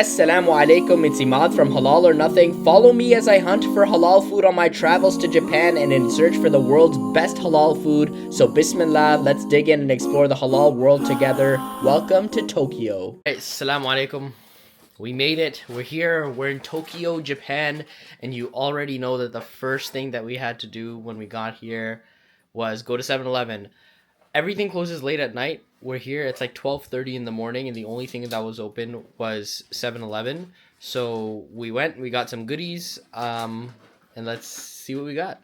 Assalamu alaikum, it's Imad from Halal or Nothing. Follow me as I hunt for halal food on my travels to Japan and in search for the world's best halal food. So bismillah, let's dig in and explore the halal world together. Welcome to Tokyo. Hey, Assalamu alaikum. We made it. We're here. We're in Tokyo, Japan. And you already know that the first thing that we had to do when we got here was go to 7-Eleven. Everything closes late at night. We're here. It's like 12:30 in the morning, and the only thing that was open was 7-Eleven. So we went. We got some goodies. And let's see what we got.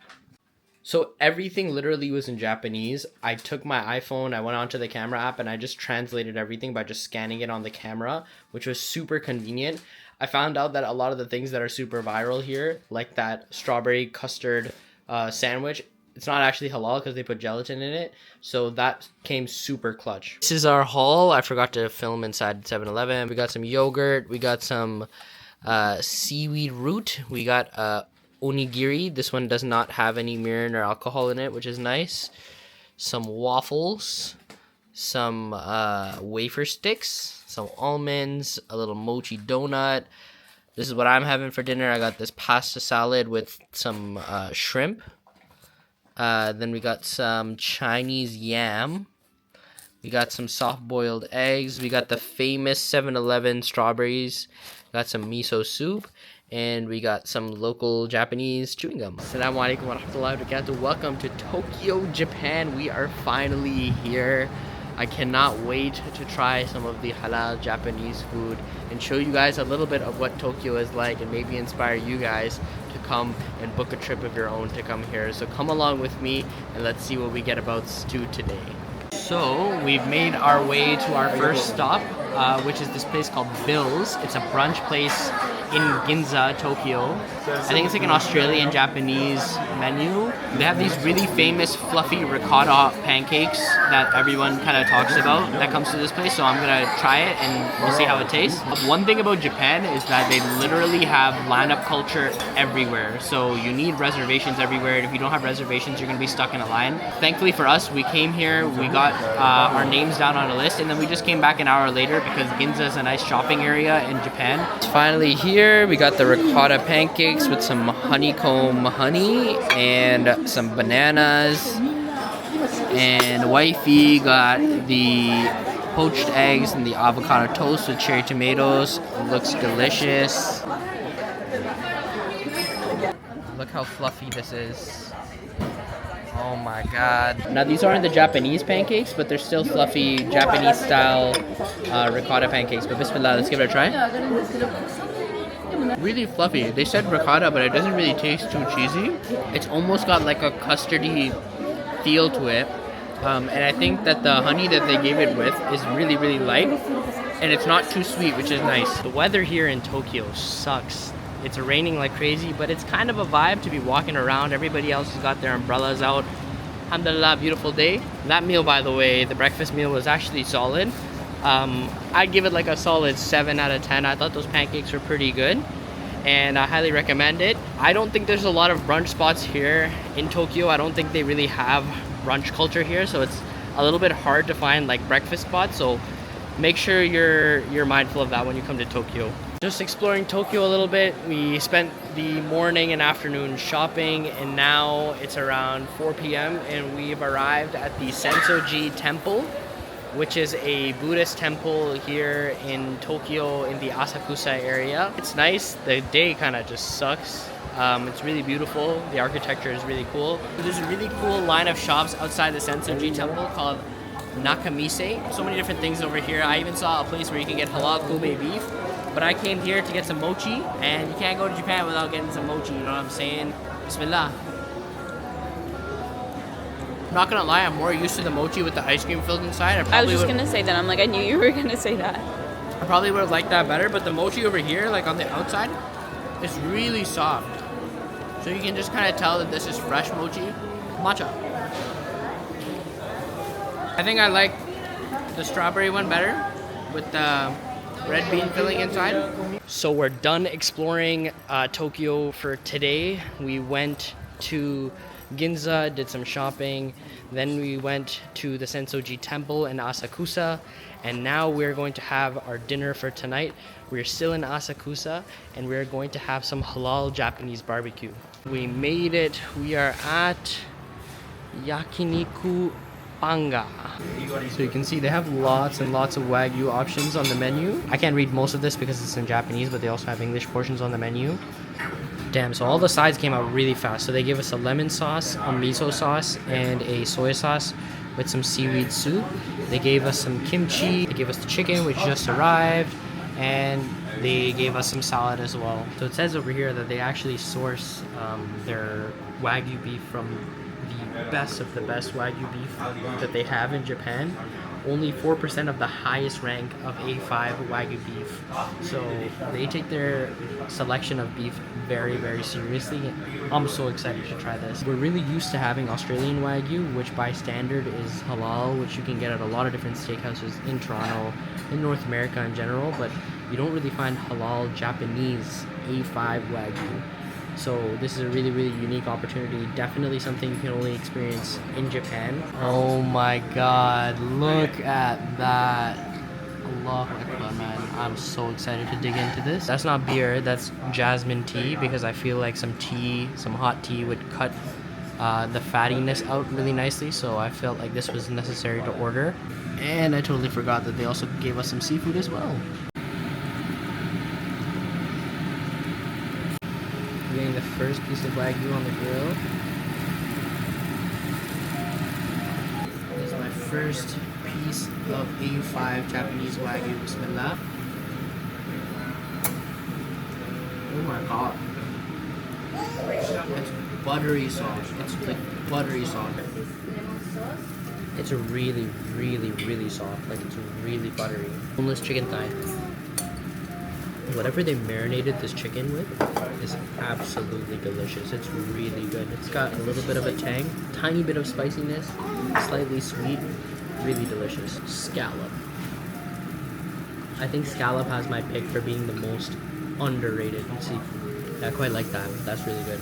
So everything literally was in Japanese. I took my iPhone. I went onto the camera app, and I just translated everything by just scanning it on the camera, which was super convenient. I found out that a lot of the things that are super viral here, like that strawberry custard sandwich, it's not actually halal because they put gelatin in it. So that came super clutch. This is our haul. I forgot to film inside 7-Eleven. We got some yogurt. We got some seaweed root. We got onigiri. This one does not have any mirin or alcohol in it, which is nice. Some waffles. Some wafer sticks. Some almonds. A little mochi donut. This is what I'm having for dinner. I got this pasta salad with some shrimp. Then we got some Chinese yam. We got some soft-boiled eggs. We got the famous 7-Eleven strawberries. Got some miso soup. And we got some local Japanese chewing gum. Assalamu alaikum wa rahmatullahi wa barakatuh. Welcome to Tokyo, Japan. We are finally here. I cannot wait to try some of the halal Japanese food and show you guys a little bit of what Tokyo is like and maybe inspire you guys to come and book a trip of your own to come here. So come along with me and let's see what we get about stew today. So we've made our way to our first stop, which is this place called Bill's. It's a brunch place in Ginza, Tokyo. I think it's like an Australian Japanese menu. They have these really famous fluffy ricotta pancakes that everyone kind of talks about that comes to this place, so I'm gonna try it and we'll see how it tastes. One thing about Japan is that they literally have lineup culture everywhere, so you need reservations everywhere. If you don't have reservations, you're gonna be stuck in a line. Thankfully for us, we came here, we got our names down on a list, and then we just came back an hour later because Ginza is a nice shopping area in Japan. It's finally here. We got the ricotta pancakes with some honeycomb honey and some bananas. And wifey got the poached eggs and the avocado toast with cherry tomatoes. It looks delicious. Look how fluffy this is. Oh my god. Now these aren't the Japanese pancakes, but they're still fluffy Japanese style ricotta pancakes. But bismillah, let's give it a try. Really fluffy. They said ricotta, but it doesn't really taste too cheesy. It's almost got like a custardy feel to it. And I think that the honey that they gave it with is really, really light. And it's not too sweet, which is nice. The weather here in Tokyo sucks. It's raining like crazy, but it's kind of a vibe to be walking around. Everybody else has got their umbrellas out. Alhamdulillah, beautiful day. That meal, by the way, the breakfast meal was actually solid. I'd give it like a solid 7 out of 10. I thought those pancakes were pretty good and I highly recommend it. I don't think there's a lot of brunch spots here in Tokyo. I don't think they really have brunch culture here, so it's a little bit hard to find like breakfast spots, so make sure you're mindful of that when you come to Tokyo. Just exploring Tokyo a little bit. We spent the morning and afternoon shopping, and now it's around 4 p.m. and we've arrived at the Sensoji Temple, which is a Buddhist temple here in Tokyo in the Asakusa area. It's nice. The day kind of just sucks. It's really beautiful. The architecture is really cool. There's a really cool line of shops outside the Sensoji temple called Nakamise. So many different things over here. I even saw a place where you can get halal Kobe beef. But I came here to get some mochi, and you can't go to Japan without getting some mochi, you know what I'm saying? Bismillah. I'm not gonna lie, I'm more used to the mochi with the ice cream filled inside. I was just gonna say that. I'm like, I knew you were gonna say that. I probably would have liked that better, but the mochi over here, like on the outside, is really soft. So you can just kind of tell that this is fresh mochi. Matcha. I think I like the strawberry one better with the red bean filling inside. So we're done exploring Tokyo for today. We went to Ginza, did some shopping. Then we went to the Sensoji Temple in Asakusa. And now we're going to have our dinner for tonight. We're still in Asakusa, and we're going to have some halal Japanese barbecue. We made it. We are at Yakiniku Panga. So you can see they have lots and lots of Wagyu options on the menu. I can't read most of this because it's in Japanese, but they also have English portions on the menu. Damn, so all the sides came out really fast. So they gave us a lemon sauce, a miso sauce, and a soy sauce with some seaweed soup. They gave us some kimchi. They gave us the chicken, which just arrived. And they gave us some salad as well. So it says over here that they actually source their Wagyu beef from the best of the best Wagyu beef that they have in Japan. Only 4% of the highest rank of A5 Wagyu beef. So they take their selection of beef very, very seriously. I'm so excited to try this. We're really used to having Australian Wagyu, which by standard is halal, which you can get at a lot of different steakhouses in Toronto, in North America in general, but you don't really find halal Japanese A5 Wagyu. So this is a really, really unique opportunity. Definitely something you can only experience in Japan. Oh my god, look at that. Allahu Akbar, man. I'm so excited to dig into this. That's not beer, that's jasmine tea, because I feel like some hot tea would cut the fattiness out really nicely, so I felt like this was necessary to order. And I totally forgot that they also gave us some seafood as well. Getting the first piece of Wagyu on the grill. This is my first piece of A5 Japanese Wagyu. Bismillah. Oh my god. It's buttery soft. It's like buttery soft. It's really, really, really soft. Like it's really buttery. Boneless chicken thigh. Whatever they marinated this chicken with is absolutely delicious. It's really good. It's got a little bit of a tang, tiny bit of spiciness, slightly sweet, really delicious. Scallop. I think scallop has my pick for being the most underrated seafood. I quite like that. That's really good.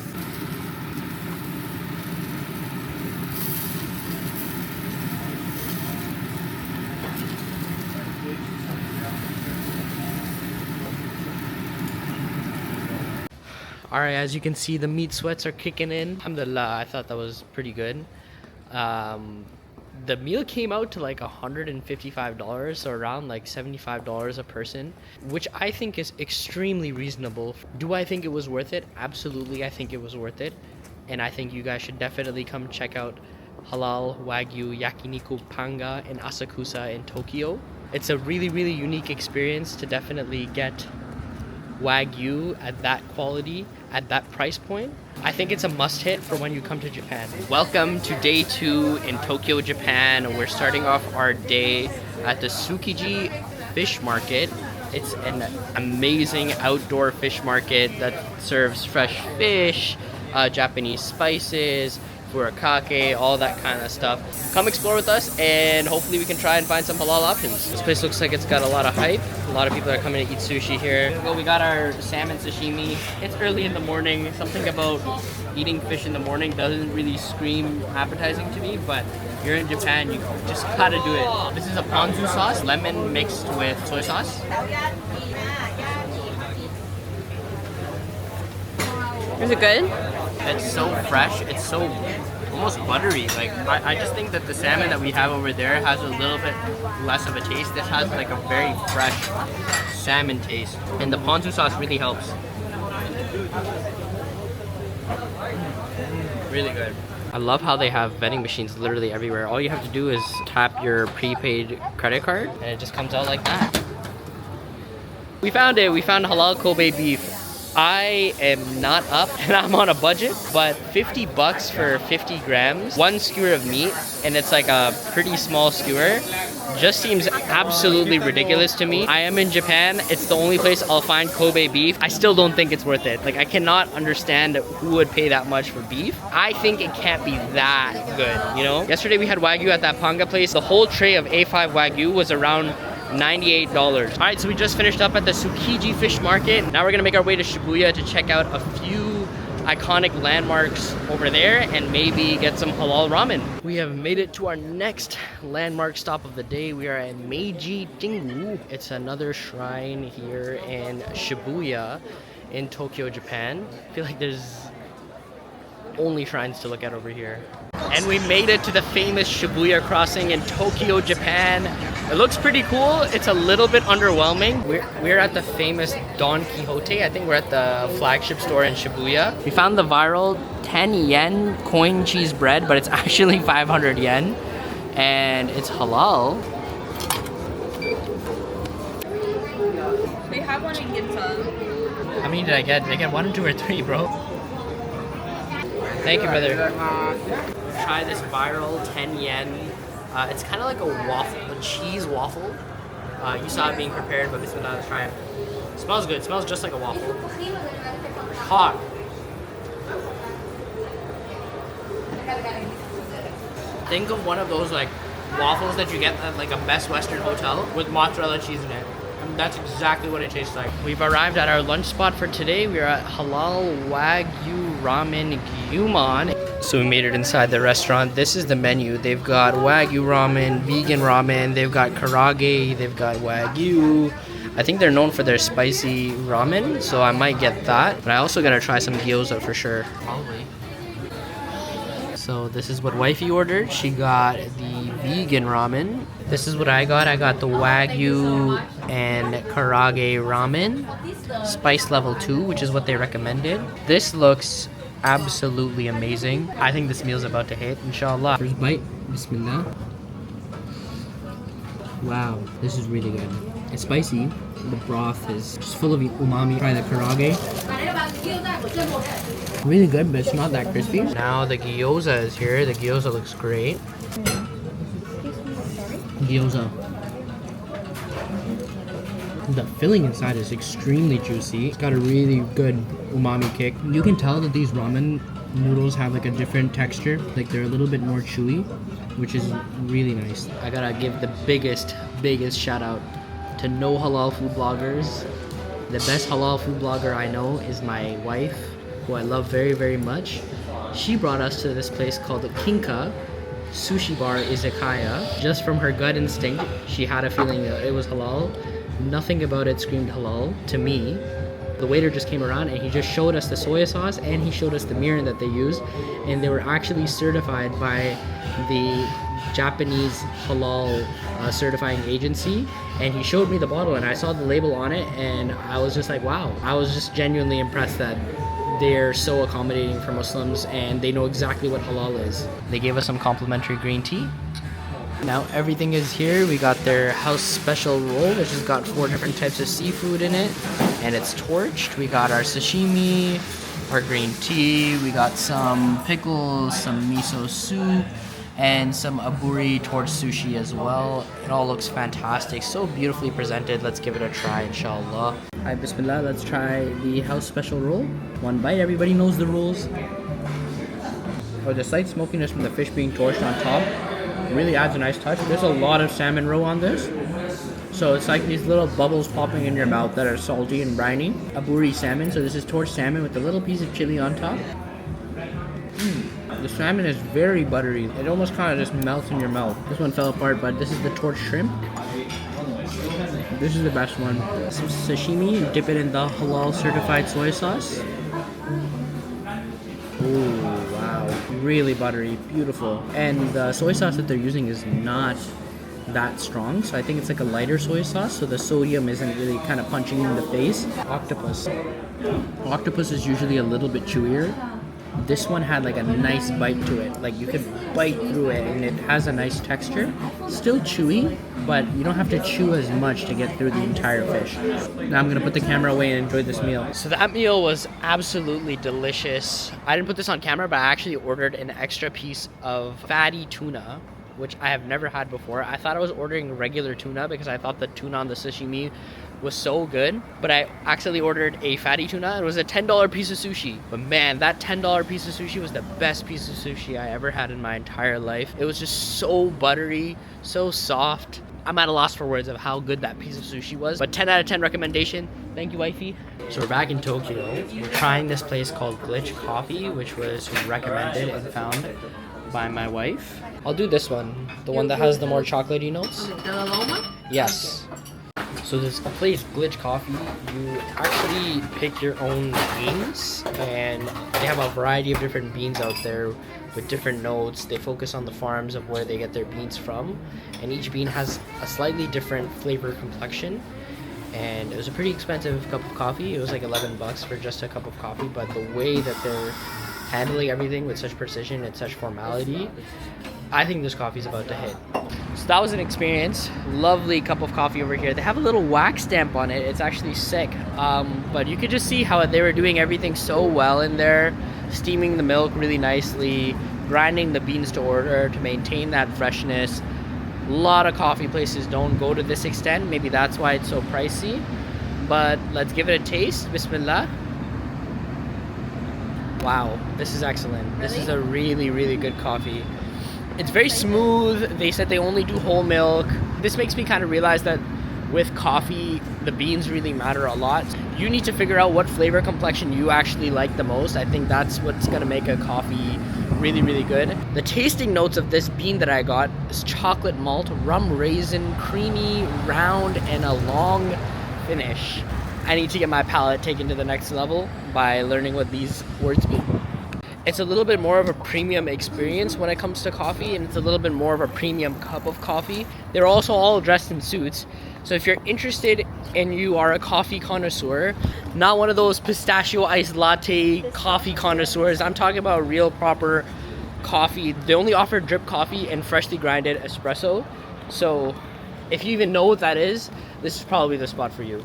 Alright, as you can see, the meat sweats are kicking in. Alhamdulillah, I thought that was pretty good. The meal came out to like $155, so around like $75 a person, which I think is extremely reasonable. Do I think it was worth it? Absolutely, I think it was worth it. And I think you guys should definitely come check out Halal Wagyu Yakiniku Panga in Asakusa in Tokyo. It's a really, really unique experience to definitely get Wagyu at that quality, at that price point. I think it's a must hit for when you come to Japan. Welcome to day 2 in Tokyo, Japan. We're starting off our day at the Tsukiji fish market. It's an amazing outdoor fish market that serves fresh fish, Japanese spices, furikake, all that kind of stuff. Come explore with us and hopefully we can try and find some halal options. This place looks like it's got a lot of hype. A lot of people are coming to eat sushi here. Well, we got our salmon sashimi. It's early in the morning. Something about eating fish in the morning doesn't really scream appetizing to me, but you're in Japan, you just gotta do it. This is a ponzu sauce, lemon mixed with soy sauce. Is it good? It's so fresh, it's so almost buttery. Like I just think that the salmon that we have over there has a little bit less of a taste. This has like a very fresh salmon taste. And the ponzu sauce really helps. Really good. I love how they have vending machines literally everywhere. All you have to do is tap your prepaid credit card and it just comes out like that. We found it. We found halal Kobe beef. I am not up and I'm on a budget, but 50 bucks for 50 grams, one skewer of meat, and it's like a pretty small skewer, just seems absolutely ridiculous to me. I am in Japan. It's the only place I'll find Kobe beef. I still don't think it's worth it. Like, I cannot understand who would pay that much for beef. I think it can't be that good, you know? Yesterday we had Wagyu at that Panga place. The whole tray of A5 Wagyu was around $98. All right, so we just finished up at the Tsukiji fish market. Now we're gonna make our way to Shibuya to check out a few iconic landmarks over there and maybe get some halal ramen. We have made it to our next landmark stop of the day. We are at Meiji Jingu. It's another shrine here in Shibuya in Tokyo, Japan. I feel like there's only shrines to look at over here. And we made it to the famous Shibuya crossing in Tokyo, Japan. It looks pretty cool. It's a little bit underwhelming. We're at the famous Don Quixote. I think we're at the flagship store in Shibuya. We found the viral 10 yen coin cheese bread, but it's actually 500 yen. And it's halal. They have one in Ginza. How many did I get? Did I get 1, 2, or 3, bro? Thank you, brother. Try this viral 10 yen. It's kind of like a waffle, a cheese waffle. You saw it being prepared, but bismillah, let's try it. It smells good. It smells just like a waffle. Hot. Think of one of those like waffles that you get at like a Best Western hotel with mozzarella cheese in it. And that's exactly what it tastes like. We've arrived at our lunch spot for today. We're at Halal Wagyu Ramen Gyumon. So we made it inside the restaurant. This is the menu. They've got Wagyu ramen, vegan ramen, they've got karage, they've got Wagyu. I think they're known for their spicy ramen, so I might get that. But I also gotta try some gyoza for sure. Probably. So this is what wifey ordered. She got the vegan ramen. This is what I got. I got the Wagyu and karage ramen. Spice level 2, which is what they recommended. This looks absolutely amazing. I think this meal's about to hit, inshallah. First bite, bismillah. Wow, this is really good. It's spicy. The broth is just full of umami. Try the karage. Really good, but it's not that crispy. Now the gyoza is here. The gyoza looks great. Gyoza. The filling inside is extremely juicy. It's got a really good umami kick. You can tell that these ramen noodles have like a different texture. Like they're a little bit more chewy, which is really nice. I gotta give the biggest shout out to no halal food bloggers. The best halal food blogger I know is my wife, who I love very, very much. She brought us to this place called the Kinka Sushi Bar Izakaya. Just from her gut instinct, she had a feeling that it was halal. Nothing about it screamed halal to me. The waiter just came around and he just showed us the soy sauce and he showed us the mirin that they used, and they were actually certified by the Japanese halal certifying agency. And he showed me the bottle and I saw the label on it and I was just like, wow. I was just genuinely impressed that they're so accommodating for Muslims and they know exactly what halal is. They gave us some complimentary green tea. Now everything is here. We got their house special roll, which has got 4 different types of seafood in it, and it's torched. We got our sashimi, our green tea, we got some pickles, some miso soup, and some aburi torched sushi as well. It all looks fantastic, so beautifully presented. Let's give it a try, inshallah. Hi, bismillah. Let's try the house special roll. One bite. Everybody knows the rules. Oh, the slight smokiness from the fish being torched on top really adds a nice touch. There's a lot of salmon roe on this, so it's like these little bubbles popping in your mouth that are salty and briny. Aburi salmon, so this is torched salmon with a little piece of chili on top. The salmon is very buttery. It almost kind of just melts in your mouth. This one fell apart, but this is the torched shrimp. This is the best one. Some sashimi, dip it in the halal certified soy sauce. Oh, wow. Really buttery, beautiful. And the soy sauce that they're using is not that strong, so I think it's like a lighter soy sauce, so the sodium isn't really kind of punching you in the face. Octopus. Octopus is usually a little bit chewier. This one had like a nice bite to it. Like you could bite through it and it has a nice texture. Still chewy, but you don't have to chew as much to get through the entire fish. Now I'm gonna put the camera away and enjoy this meal. So that meal was absolutely delicious. I didn't put this on camera, but I actually ordered an extra piece of fatty tuna, which I have never had before. I thought I was ordering regular tuna because I thought the tuna on the sashimi was so good, but I actually ordered a fatty tuna. It was a $10 piece of sushi, but man, that $10 piece of sushi was the best piece of sushi I ever had in my entire life. It was just so buttery, so soft. I'm at a loss for words of how good that piece of sushi was. But 10 out of 10 recommendation. Thank you, wifey. So we're back in Tokyo. We're trying this place called Glitch Coffee, which was recommended and found by my wife. I'll do this one, the one that has the more chocolatey notes. The aroma? Yes. So this place, Glitch Coffee, you actually pick your own beans, and they have a variety of different beans out there with different notes. They focus on the farms of where they get their beans from, and each bean has a slightly different flavor complexion. And it was a pretty expensive cup of coffee. It was like 11 bucks for just a cup of coffee, but the way that they're handling everything with such precision and such formality, I think this coffee is about to hit. So that was an experience. Lovely cup of coffee over here. They have a little wax stamp on it. It's actually sick. But you could just see how they were doing everything so well in there. Steaming the milk really nicely, grinding the beans to order to maintain that freshness. A lot of coffee places don't go to this extent. Maybe that's why it's so pricey. But let's give it a taste. Bismillah. Wow, this is excellent. This is a really, really good coffee. It's very smooth. They said they only do whole milk. This makes me kind of realize that with coffee, the beans really matter a lot. You need to figure out what flavor complexion you actually like the most. I think that's what's gonna make a coffee really, really good. The tasting notes of this bean that I got is chocolate malt, rum raisin, creamy, round, and a long finish. I need to get my palate taken to the next level by learning what these words mean. It's a little bit more of a premium experience when it comes to coffee, and it's a little bit more of a premium cup of coffee. They're also all dressed in suits. So if you're interested and you are a coffee connoisseur, not one of those pistachio iced latte coffee connoisseurs, I'm talking about real proper coffee. They only offer drip coffee and freshly grinded espresso. So if you even know what that is, this is probably the spot for you.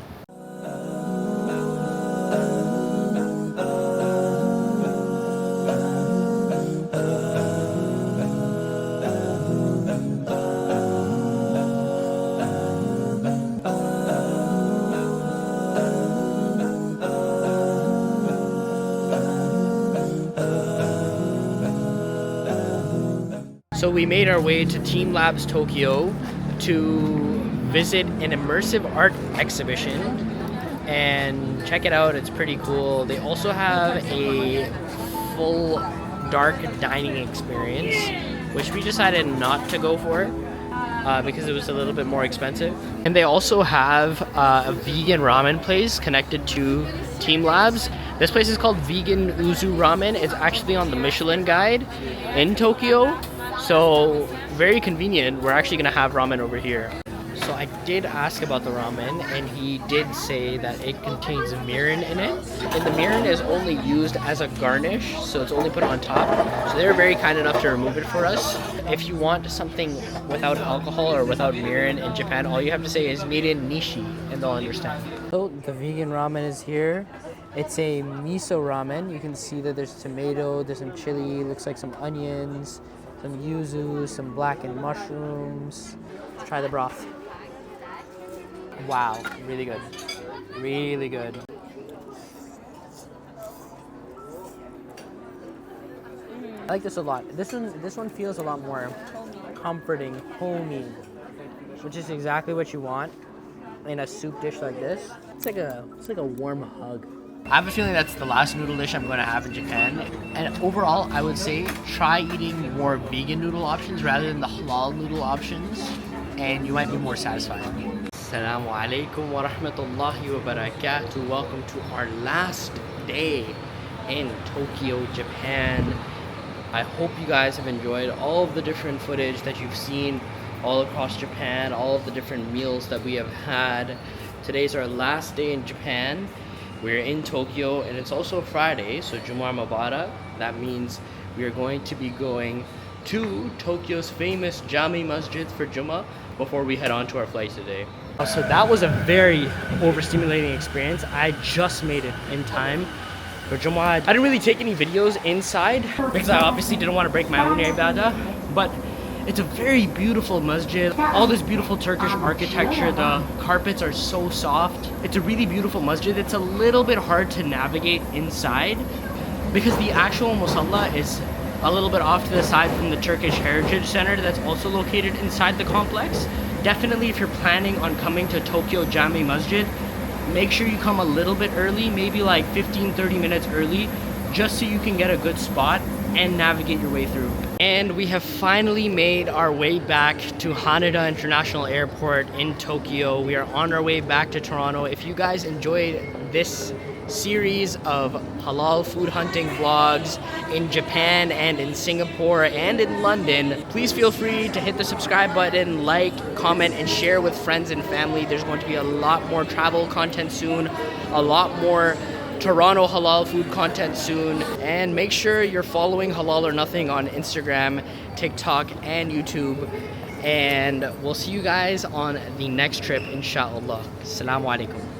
So we made our way to Team Labs Tokyo to visit an immersive art exhibition and check it out. It's pretty cool. They also have a full dark dining experience, which we decided not to go for because it was a little bit more expensive. And they also have a vegan ramen place connected to Team Labs. This place is called Vegan Uzu Ramen. It's actually on the Michelin Guide in Tokyo. So very convenient. We're actually gonna have ramen over here. So I did ask about the ramen, and he did say that it contains mirin in it. And the mirin is only used as a garnish, so it's only put on top. So they were very kind enough to remove it for us. If you want something without alcohol or without mirin in Japan, all you have to say is mirin nishi, and they'll understand. So the vegan ramen is here. It's a miso ramen. You can see that there's tomato, there's some chili, looks like some onions, some yuzu, some blackened mushrooms. Let's try the broth. Wow, really good. Really good. I like this a lot. This one feels a lot more comforting, homey, which is exactly what you want in a soup dish like this. It's like a warm hug. I have a feeling that's the last noodle dish I'm going to have in Japan. And overall, I would say try eating more vegan noodle options rather than the halal noodle options, and you might be more satisfied. Assalamu alaikum wa rahmatullahi wa barakatuh. Welcome to our last day in Tokyo, Japan. I hope you guys have enjoyed all of the different footage that you've seen all across Japan, all of the different meals that we have had. Today's our last day in Japan. We're in Tokyo, and it's also Friday, so Jumu'ah Mubarak. That means we are going to be going to Tokyo's famous Jami Masjid for Jumu'ah before we head on to our flight today. So that was a very overstimulating experience. I just made it in time for Jumu'ah. I didn't really take any videos inside because I obviously didn't want to break my own ibadah, but it's a very beautiful masjid. All this beautiful Turkish architecture. The carpets are so soft. It's a really beautiful masjid. It's a little bit hard to navigate inside because the actual musalla is a little bit off to the side from the Turkish Heritage Center that's also located inside the complex. definitely if you're planning on coming to Tokyo Jami Masjid, make sure you come a little bit early, maybe like 15-30 minutes early, just so you can get a good spot and navigate your way through. And we have finally made our way back to Haneda International Airport in Tokyo. We are on our way back to Toronto. If you guys enjoyed this series of halal food hunting vlogs in Japan and in Singapore and in London, please feel free to hit the subscribe button, like, comment, and share with friends and family. There's going to be a lot more travel content soon, a lot more Toronto halal food content soon, and make sure you're following Halal or Nothing on Instagram, TikTok, and YouTube. And we'll see you guys on the next trip, inshallah. Assalamu alaikum.